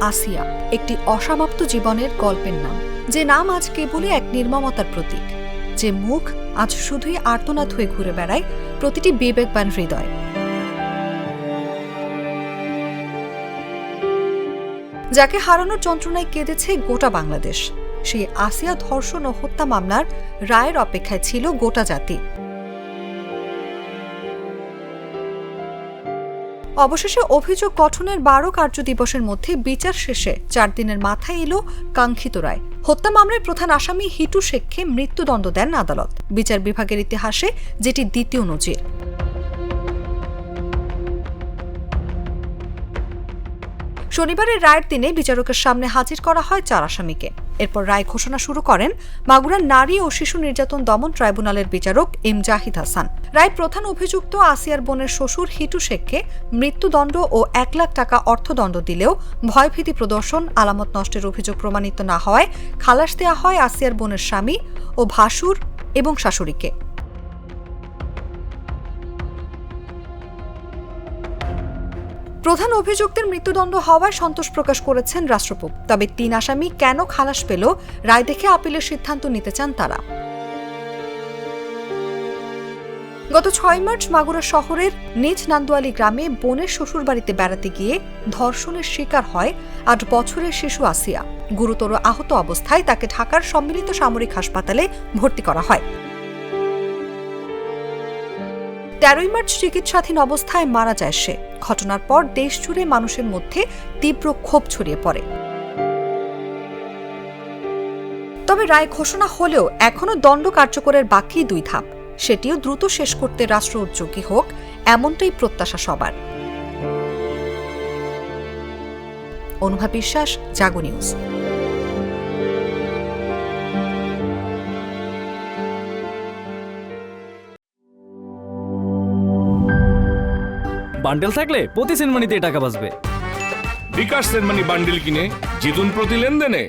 আসিয়া একটি অসমাপ্ত জীবনের গল্পের নাম, যে নাম আজ কেবলই এক নির্মমতার প্রতীক, যে মুখ আজ শুধুই আর্তনাদ হয়ে ঘুরে বেড়ায় প্রতিটি বিবেকবান হৃদয়। যাকে হারানোর যন্ত্রণায় কেঁদেছে গোটা বাংলাদেশ, সেই আসিয়া ধর্ষণ ও হত্যা মামলার রায়ের অপেক্ষায় ছিল গোটা জাতি। অবশেষে অভিযোগ গঠনের 12 কার্যদিবসের মধ্যে বিচার শেষে 4 দিনের মাথায় এলো কাঙ্ক্ষিত রায়। হত্যা মামলার প্রধান আসামি হিটু শেখকে মৃত্যুদণ্ড দেন আদালত, বিচার বিভাগের ইতিহাসে যেটি দ্বিতীয় নজির। শনিবারের রায়ের দিনে বিচারকের সামনে হাজির করা হয় 4 আসামিকে। এরপর রায় ঘোষণা শুরু করেন মাগুরার নারী ও শিশু নির্যাতন দমন ট্রাইব্যুনালের বিচারক এম জাহিদ হাসান। রায় প্রধান অভিযুক্ত আসিয়ার বোনের শ্বশুর হিটু শেখকে মৃত্যুদণ্ড ও 1 লাখ টাকা অর্থদণ্ড দিলেও ভয়ভীতি প্রদর্শন, আলামত নষ্টের অভিযোগ প্রমাণিত না হওয়ায় খালাস দেওয়া হয় আসিয়ার বোনের স্বামী ও ভাসুর এবং শাশুড়িকে। প্রধান অভিযুক্তের মৃত্যুদণ্ড হওয়ায় সন্তোষ প্রকাশ করেছেন রাষ্ট্রপতি। তবে 3 আসামি কেন খালাস পেল, রায় দেখে আপিলের সিদ্ধান্ত নিতে চান তারা। গত 6 মার্চ মাগুরা শহরের নিজ নান্দুয়ালি গ্রামে বোনের শ্বশুরবাড়িতে বেড়াতে গিয়ে ধর্ষণের শিকার হয় 8 বছরের শিশু আসিয়া। গুরুতর আহত অবস্থায় তাকে ঢাকার সম্মিলিত সামরিক হাসপাতালে ভর্তি করা হয়। 13 মার্চ চিকিৎসাধীন অবস্থায় মারা যায় সে। ঘটনার পর দেশজুড়ে মানুষের মধ্যে তীব্র ক্ষোভ ছড়িয়ে পড়ে। তবে রায় ঘোষণা হলেও এখনো দণ্ড কার্যকরের বাকি 2 ধাপ, সেটিও দ্রুত শেষ করতে রাষ্ট্র উদ্যোগী হোক, এমনটাই প্রত্যাশা সবার। অনুভা বিশ্বাস, জাগো নিউজ। বান্ডেল থাকলে প্রতি সেনমানিতে টাকা বাঁচবে। বিকাশ সেনমানি বান্ডেল কিনে জিতুন প্রতি লেনদেনে।